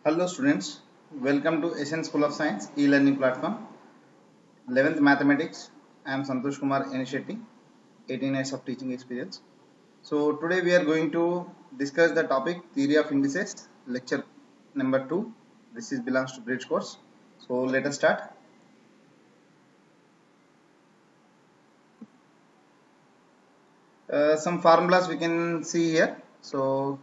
Hello students, welcome to Asian School of Science e-learning platform, 11th Mathematics. I am Santosh Kumar Enishetty, 18 years of teaching experience. So today we are going to discuss the topic Theory of Indices, lecture number 2. This is belongs to bridge course. So let us start. Some formulas we can see here. So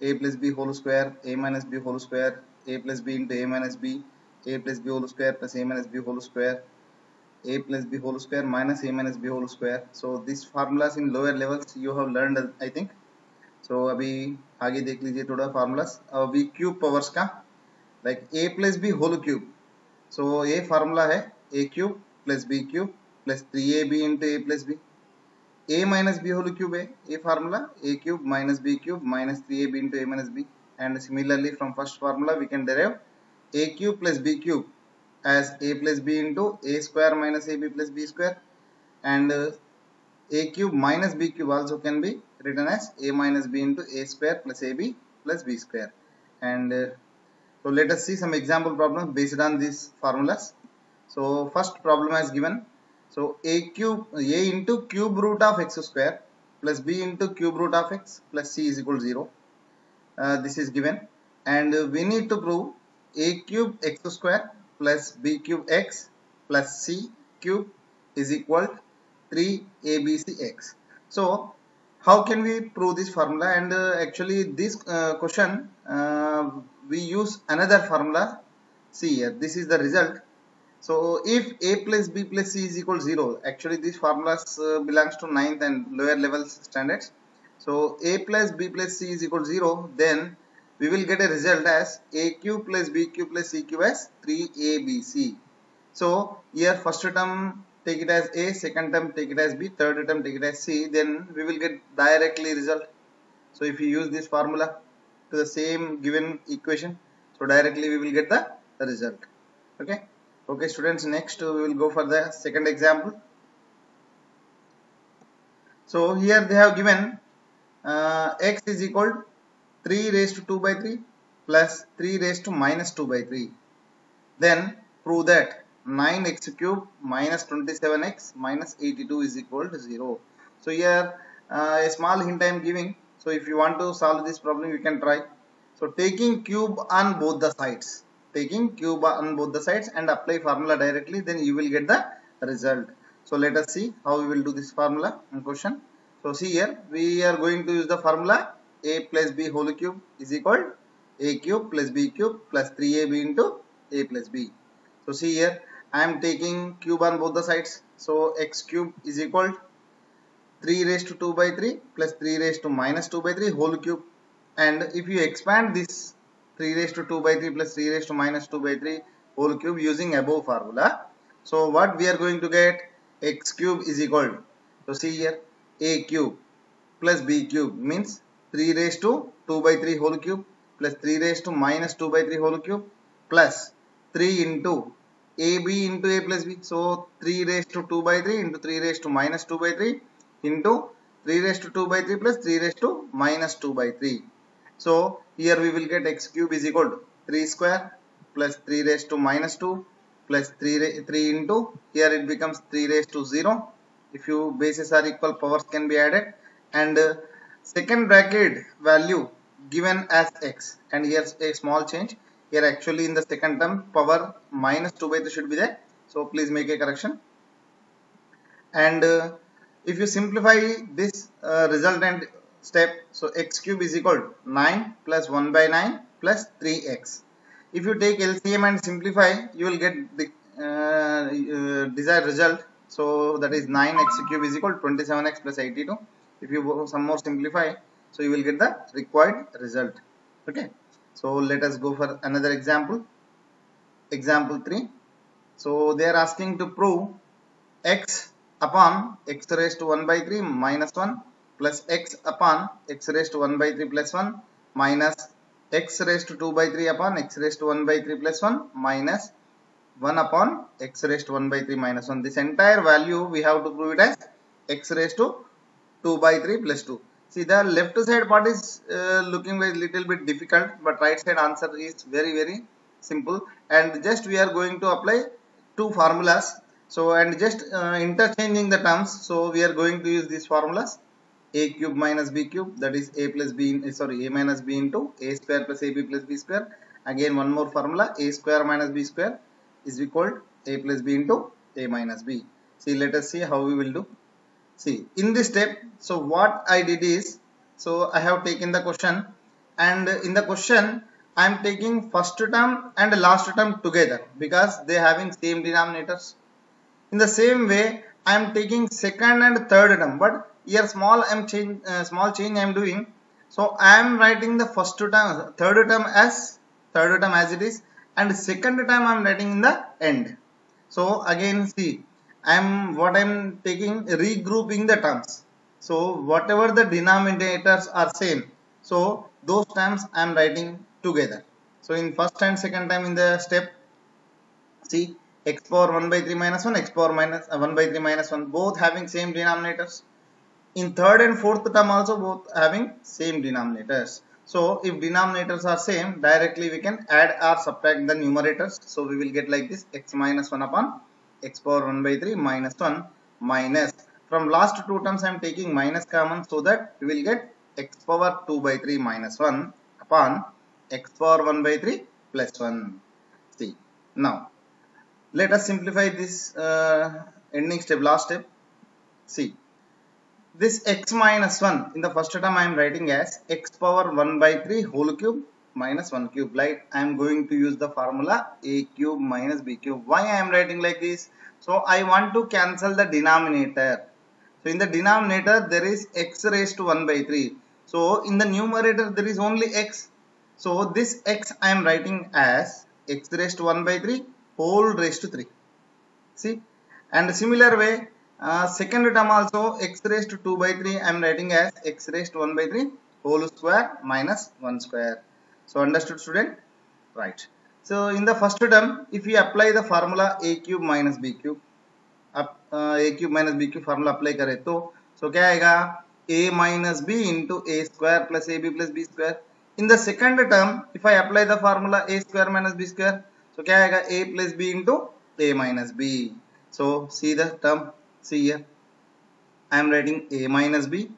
a plus b whole square, a minus b whole square, a plus b into a minus b, a plus b whole square plus a minus b whole square, a plus b whole square minus a minus b whole square. So these formulas in lower levels you have learned I think. So अभी आगे देख लीजिए थोड़ा formulas. अभी cube powers का like a plus b whole cube. So ये formula है a cube plus b cube plus 3ab into a plus b. A minus b whole cube है ये formula a cube minus b cube minus 3ab into a minus b. And similarly from first formula we can derive a cube plus b cube as a plus b into a square minus ab plus b square, and a cube minus b cube also can be written as a minus b into a square plus ab plus b square. And so let us see some example problems based on these formulas. So first problem as given. So a into cube root of x square plus b into cube root of x plus c is equal to 0. This is given, and we need to prove a cube x square plus b cube x plus c cube is equal to 3abcx. So how can we prove this formula? And actually this question we use another formula. See here, this is the result. So if a plus b plus c is equal to 0, actually these formulas belongs to 9th and lower level standards. So a plus b plus c is equal to 0, then we will get a result as a cube plus b cube plus c cube as 3abc. So here first term take it as a, second term take it as b, third term take it as c, then we will get directly result. So if you use this formula to the same given equation, so directly we will get the result. Okay students, next we will go for the second example. So here they have given x is equal to 3 raised to 2 by 3 plus 3 raised to minus 2 by 3. Then prove that 9x cube minus 27x minus 82 is equal to 0. So here a small hint I am giving. So if you want to solve this problem you can try. So taking cube on both the sides. And apply formula directly, then you will get the result. So let us see how we will do this formula in question. So see here, we are going to use the formula a plus b whole cube is equal to a cube plus b cube plus 3ab into a plus b. So see here, I am taking cube on both the sides. So x cube is equal to 3 raised to 2 by 3 plus 3 raised to minus 2 by 3 whole cube. And if you expand this 3 raised to 2 by 3 plus 3 raised to minus 2 by 3 whole cube using above formula, so what we are going to get, x cube is equal to, so see here, a cube plus b cube means 3 raised to 2 by 3 whole cube plus 3 raised to minus 2 by 3 whole cube plus 3 into ab into a plus b. So 3 raised to 2 by 3 into 3 raised to minus 2 by 3 into 3 raised to 2 by 3 plus 3 raised to minus 2 by 3. So here we will get x cube is equal to 3 square plus 3 raised to minus 2 plus 3 into, here it becomes 3 raised to 0. If you bases are equal, powers can be added, and second bracket value given as x, and here a small change. Here actually in the second term power minus 2 by 3 should be there. So please make a correction. And if you simplify this resultant step, so x cube is equal to 9 plus 1 by 9 plus 3x. If you take LCM and simplify, you will get the desired result. So that is 9x cube is equal to 27x plus 82. If you go some more simplify, so you will get the required result. Okay, so let us go for another example. Example 3. So they are asking to prove x upon x raised to 1 by 3 minus 1 plus x upon x raised to 1 by 3 plus 1 minus x raised to 2 by 3 upon x raised to 1 by 3 plus 1 minus 1 upon x raised to 1 by 3 minus 1. This entire value we have to prove it as x raised to 2 by 3 plus 2. See, the left side part is looking a little bit difficult, but right side answer is very simple. And just we are going to apply two formulas. So, and just interchanging the terms. So, we are going to use these formulas: a cube minus b cube, that is a plus b in, sorry, a minus b into a square plus ab plus b square. Again, one more formula: a square minus b square is equal to a plus b into a minus b. See, let us see how we will do. See, in this step, so what I did is, so I have taken the question, and in the question I am taking first term and last term together because they having same denominators. In the same way, I am taking second and third term, but here small change I am doing. So I am writing the first term, third term as it is, and second term I am writing in the end. So again, see, what I'm taking, regrouping the terms. So whatever the denominators are same, so those terms I am writing together. So in first and second time in the step, see, x power 1 by 3 minus 1, x power minus 1 by 3 minus 1, both having same denominators. In third and fourth term also both having same denominators. So if denominators are same, directly we can add or subtract the numerators. So we will get like this: x minus 1 upon x power 1 by 3 minus 1 minus, from last two terms I am taking minus common, so that we will get x power 2 by 3 minus 1 upon x power 1 by 3 plus 1. See, now let us simplify this ending step, last step. See, this x minus 1 in the first term I am writing as x power 1 by 3 whole cube minus 1 cube. Like I am going to use the formula a cube minus b cube. Why I am writing like this? So I want to cancel the denominator. So in the denominator there is x raised to 1 by 3. So in the numerator there is only x. So this x I am writing as x raised to 1 by 3 whole raised to 3. See, and similar way, second term also x raised to 2 by 3 I am writing as x raised to 1 by 3 whole square minus 1 square. So understood, student? Right. So in the first term, if we apply the formula a cube minus b cube, a cube minus b cube formula apply करे तो so क्या आएगा? a minus b into a square plus ab plus b square. In the second term, if I apply the formula a square minus b square, so क्या आएगा? a plus b into a minus b. So see the term, see here, I am writing a minus b.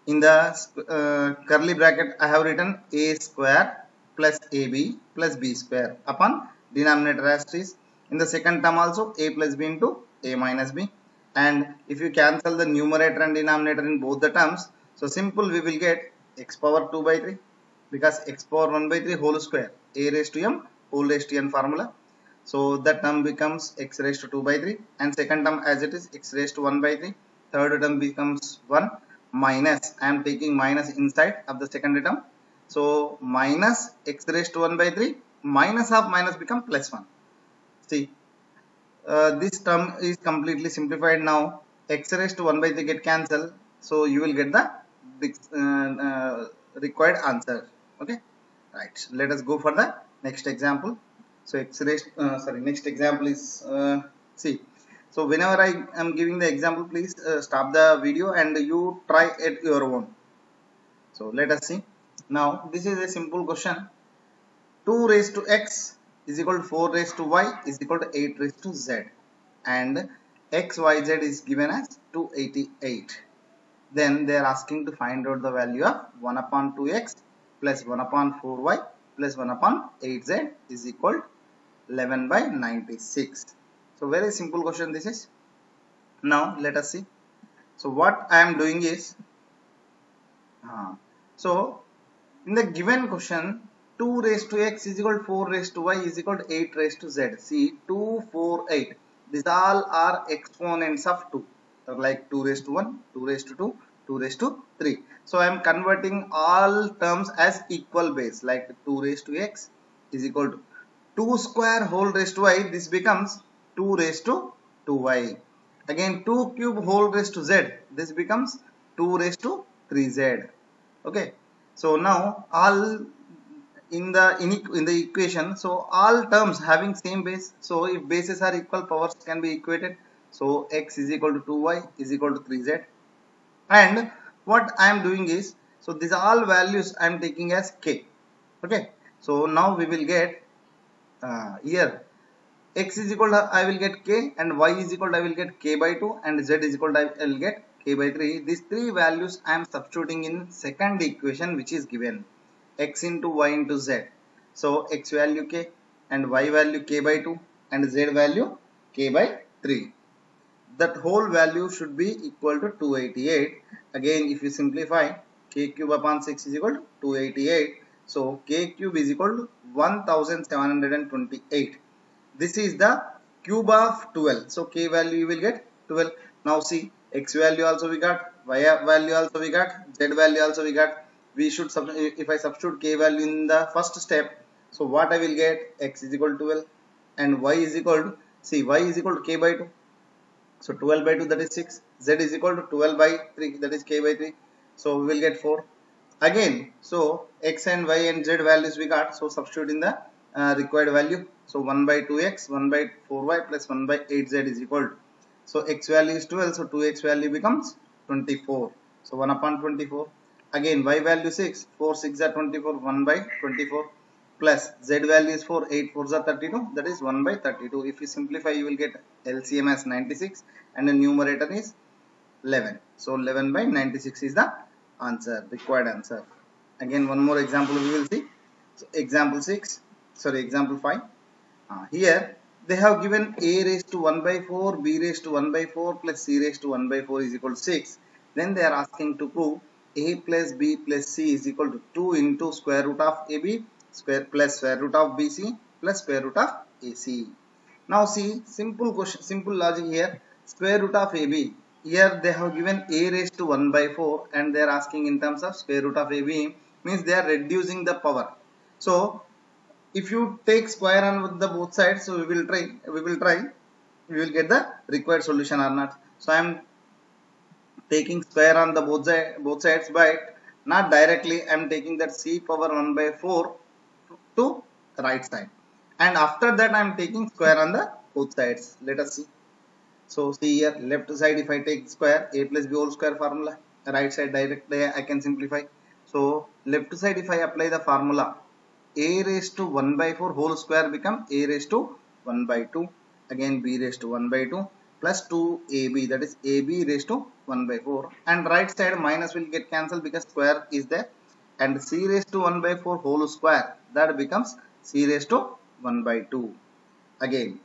In the curly bracket I have written a square plus ab plus b square upon denominator as it is. In the second term also a plus b into a minus b, and if you cancel the numerator and denominator in both the terms, so simple we will get x power 2 by 3, because x power 1 by 3 whole square, a raised to m whole raised to n formula. So that term becomes x raised to 2 by 3, and second term as it is x raised to 1 by 3. Third term becomes 1 minus, I am taking minus inside of the second term. So minus x raised to 1 by 3 minus of minus become plus 1. See, this term is completely simplified now. X raised to 1 by 3 get cancelled. So you will get the required answer. Okay, right. Let us go for the next example. So next example is, see, so whenever I am giving the example, please stop the video and you try at your own. So let us see. Now this is a simple question. 2 raised to x is equal to 4 raised to y is equal to 8 raised to z, and x, y, z is given as 288. Then they are asking to find out the value of 1 upon 2x plus 1 upon 4y plus 1 upon 8z is equal to 11 by 96. So very simple question this is. Now let us see. So what I am doing is, so in the given question, 2 raised to x is equal to 4 raised to y is equal to 8 raised to z. See, 2, 4, 8. These all are exponents of 2. Like 2 raised to 1, 2 raised to 2, 2 raised to 3. So I am converting all terms as equal base. Like 2 raised to x is equal to 2 square whole raised to y. This becomes 2 raised to 2y. Again 2 cube whole raised to z. This becomes 2 raised to 3z. Okay. So now all in the equation, so all terms having same base. So if bases are equal, powers can be equated. So x is equal to 2y is equal to 3z. And what I am doing is, So these are all values I am taking as k. Okay. So now we will get here x is equal to I will get k, and y is equal to I will get k by 2, and z is equal to I will get k by 3. These three values I am substituting in second equation which is given, x into y into z. So x value k and y value k by 2 and z value k by 3. That whole value should be equal to 288. Again, if you simplify, k cube upon 6 is equal to 288. So k cube is equal to 1728. This is the cube of 12. So k value you will get 12. Now see, x value also we got, y value also we got, z value also we got. We should, if I substitute k value in the first step, so what I will get, x is equal to 12 and y is equal to, see, y is equal to k by 2. So 12 by 2, that is 6. Z is equal to 12 by 3, that is k by 3. So we will get 4. Again, so x and y and z values we got. So substitute in the required value. So 1 by 2x, 1 by 4y plus 1 by 8z is equal to. So x value is 12. So 2x value becomes 24. So 1 upon 24. Again, y value 6. 4 6 are 24. 1 by 24. Plus z value is 4, 8 4s are 32, that is 1 by 32. If you simplify, you will get LCM as 96 and the numerator is 11. So 11 by 96 is the answer, required answer. Again, one more example we will see. So example 5. Here they have given a raised to 1 by 4, b raised to 1 by 4 plus c raised to 1 by 4 is equal to 6. Then they are asking to prove a plus b plus c is equal to 2 into square root of ab square plus square root of BC plus square root of AC. Now see, simple question, simple logic here. Square root of AB. Here they have given a raised to 1 by 4 and they are asking in terms of square root of AB, means they are reducing the power. So if you take square on with the both sides, so we will try, we will get the required solution or not. So I am taking square on the both sides, but not directly. I am taking that c power 1 by 4 to right side, and after that I am taking square on the both sides. Let us see. So see here, left side if I take square, a plus b whole square formula, right side directly I can simplify. So left side if I apply the formula, a raised to 1 by 4 whole square become a raised to 1 by 2, again b raised to 1 by 2 plus 2ab, that is ab raised to 1 by 4, and right side minus will get cancelled because square is there, and c raised to 1 by 4 whole square, that becomes c raised to 1 by 2. Again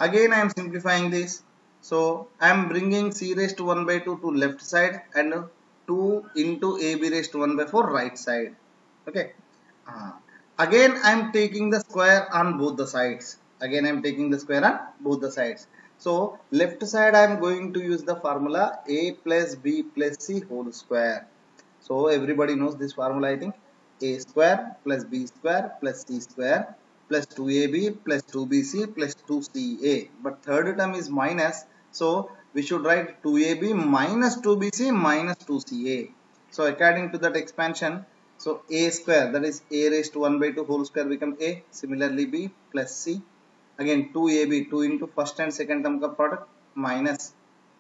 I am simplifying this. So I am bringing c raised to 1 by 2 to left side and 2 into ab raised to 1 by 4 right side. Okay. Again I am taking the square on both the sides. So left side I am going to use the formula a plus b plus c whole square. So everybody knows this formula, I think. A square plus b square plus c square plus 2ab plus 2bc plus 2ca. But third term is minus. So we should write 2ab minus 2bc minus 2ca. So according to that expansion, so a square, that is a raised to 1 by 2 whole square become a. Similarly b plus c. Again 2ab, 2 into first and second term ka product, minus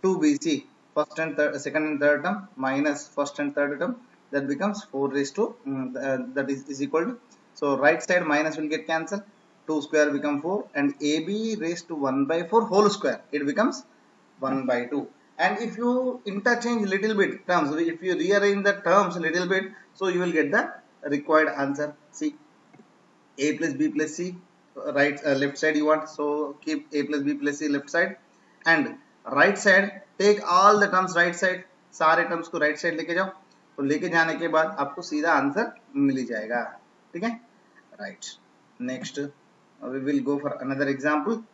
2bc, first and second and third term minus first and third term, that becomes 4 raised to that is equal to, so right side minus will get cancelled, 2 square become 4, and ab raised to 1 by 4 whole square, it becomes 1 by 2. And if you interchange little bit terms, if you rearrange the terms a little bit, so you will get the required answer. See, a plus b plus c, right left side you want, so keep a plus b plus c left side, and right side take all the terms right side, सारे terms को right side लेके जाओ, तो लेके जाने के बाद आपको सीधा आंसर मिल ही जाएगा. ठीक है, right. Next we will go for another example.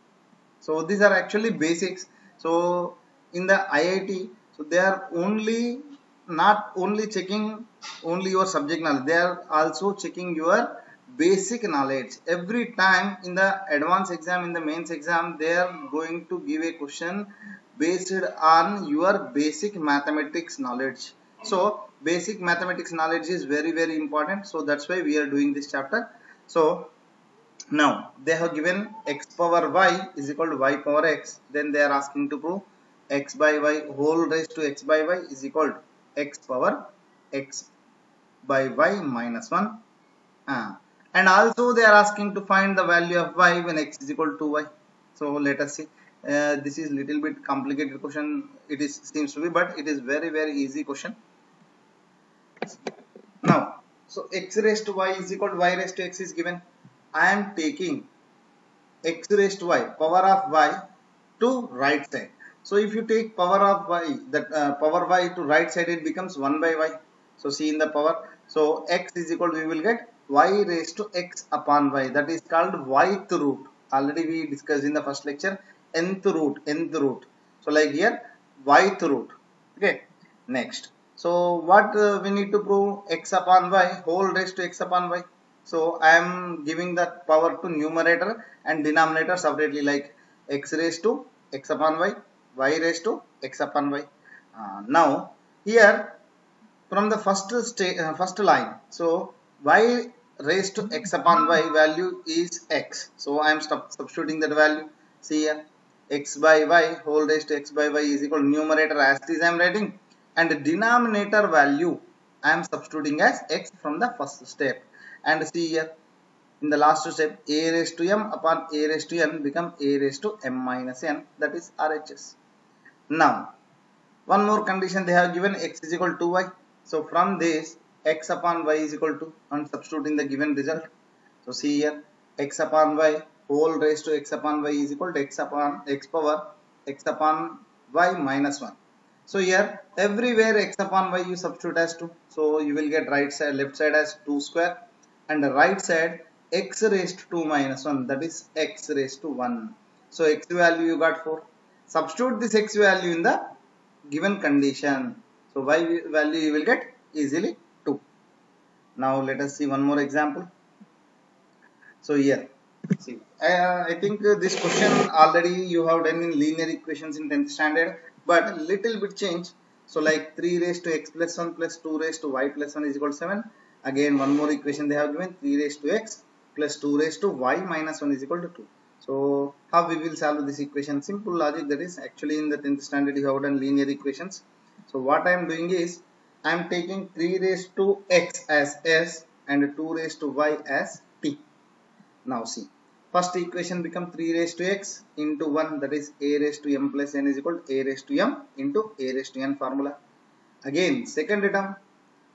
So these are actually basics. So in the IIT, so they are not only checking only your subject knowledge, they are also checking your basic knowledge. Every time in the advanced exam, in the mains exam, they are going to give a question based on your basic mathematics knowledge. So basic mathematics knowledge is very, very important. So that's why we are doing this chapter. So now they have given x power y is equal to y power x. Then they are asking to prove x by y whole raised to x by y is equal to x power x by y minus 1. And also they are asking to find the value of y when x is equal to y. So let us see. This is little bit complicated question. It is seems to be, but it is very easy question. Now, so x raised to y is equal to y raised to x is given. I am taking x raised to y, power of y to right side. So if you take power of y, that power y to right side, it becomes 1 by y. So see in the power. So x is equal to, we will get y raised to x upon y. That is called yth root. Already we discussed in the first lecture. Nth root. So like here, yth root. Okay. Next. So what we need to prove? X upon y whole raised to x upon y. So I am giving that power to numerator and denominator separately, like x raised to x upon y, y raised to x upon y. Now here from the first line, so y raised to x upon y value is x. So I am substituting that value. See here, x by y whole raised to x by y is equal to numerator as it is I am writing, and the denominator value I am substituting as x from the first step. And see here, in the last step, a raised to m upon a raised to n become a raised to m minus n, that is RHS. Now, one more condition they have given, x is equal to y. So from this, x upon y is equal to, and substituting the given result. So see here, x upon y whole raised to x upon y is equal to x upon x power x upon y minus 1. So here, everywhere x upon y you substitute as 2. So you will get right side, left side as 2 square, and the right side x raised to 2 minus 1, that is x raised to 1. So x value you got 4. Substitute this x value in the given condition. So y value you will get easily 2. Now let us see one more example. So here, see, I think this question already you have done in linear equations in 10th standard, but little bit change. So like 3 raised to x plus 1 plus 2 raised to y plus 1 is equal to 7. Again one more equation they have given, 3 raised to x plus 2 raised to y minus 1 is equal to 2. So how we will solve this equation? Simple logic, that is actually in the 10th standard you have done linear equations. So what I am doing is, I am taking 3 raised to x as s and 2 raised to y as t. Now see, first equation become 3 raised to x into 1, that is a raised to m plus n is equal to a raised to m into a raised to n formula. Again second term,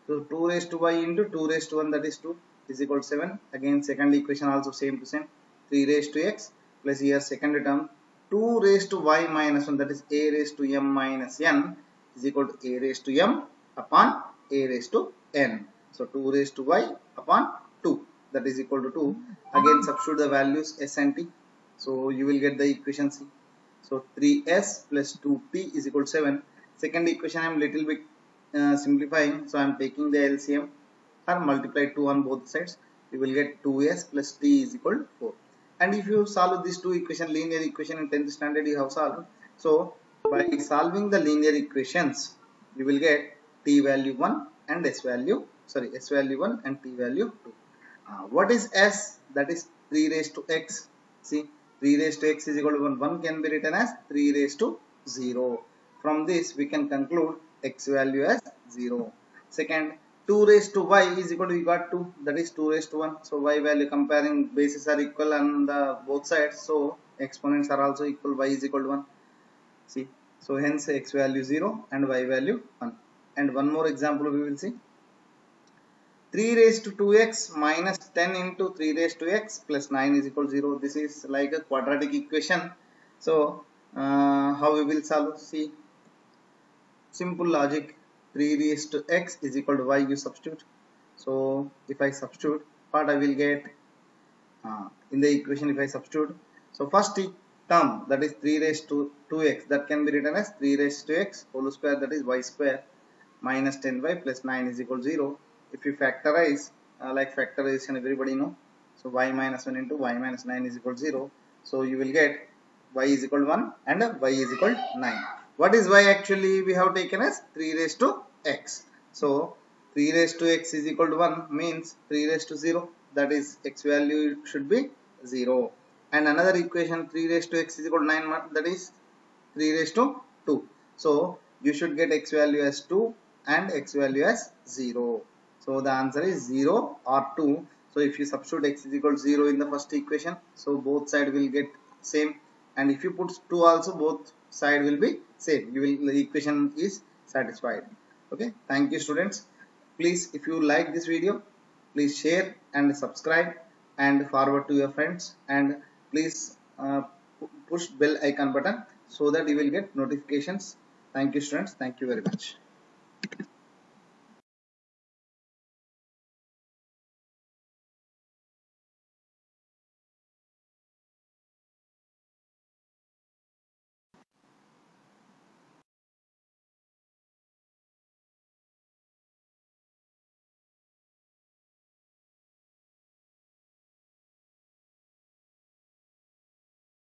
so 2 raised to y into 2 raised to 1, that is 2 is equal to 7. Again second equation also same to same, 3 raised to x plus here second term 2 raised to y minus 1, that is a raised to m minus n is equal to a raised to m upon a raised to n. So 2 raised to y upon 2, that is equal to 2. Again substitute the values s and t. So you will get the equation C. So 3s plus 2t is equal to 7. Second equation I am little bit simplifying. So I am taking the LCM or multiply 2 on both sides. You will get 2s plus t is equal to 4. And if you solve these two equation, linear equation in 10th standard you have solved. So by solving the linear equations, you will get t value 1 and s value 1 and t value 2. What is s? That is 3 raised to x. See, 3 raised to x is equal to 1. 1 can be written as 3 raised to 0. From this we can conclude x value as 0. Second, 2 raised to y is equal to, we got 2, that is 2 raised to 1. So y value, comparing bases are equal on the both sides, so exponents are also equal, y is equal to 1. See, so hence x value 0 and y value 1. And one more example we will see. 3 raised to 2x minus 10 into 3 raised to x plus 9 is equal to 0. This is like a quadratic equation. So how we will solve? See, simple logic, 3 raised to x is equal to y, you substitute. So if I substitute, what I will get in the equation if I substitute? So first term, that is 3 raised to 2x, that can be written as 3 raised to x whole square, that is y square, minus 10y plus 9 is equal to 0. If you factorize, like factorization everybody know, so y minus 1 into y minus 9 is equal to 0. So you will get y is equal to 1 and y is equal to 9. What is y actually? We have taken as 3 raised to x. So 3 raised to x is equal to 1 means 3 raised to 0, that is x value should be 0. And another equation, 3 raised to x is equal to 9, that is 3 raised to 2. So you should get x value as 2 and x value as 0. So the answer is 0 or 2. So if you substitute x is equal to 0 in the first equation, so both side will get same, and if you put 2 also, both side will be same. The equation is satisfied. Okay, thank you students. Please, if you like this video, please share and subscribe and forward to your friends, and please push bell icon button so that you will get notifications. Thank you students. Thank you very much.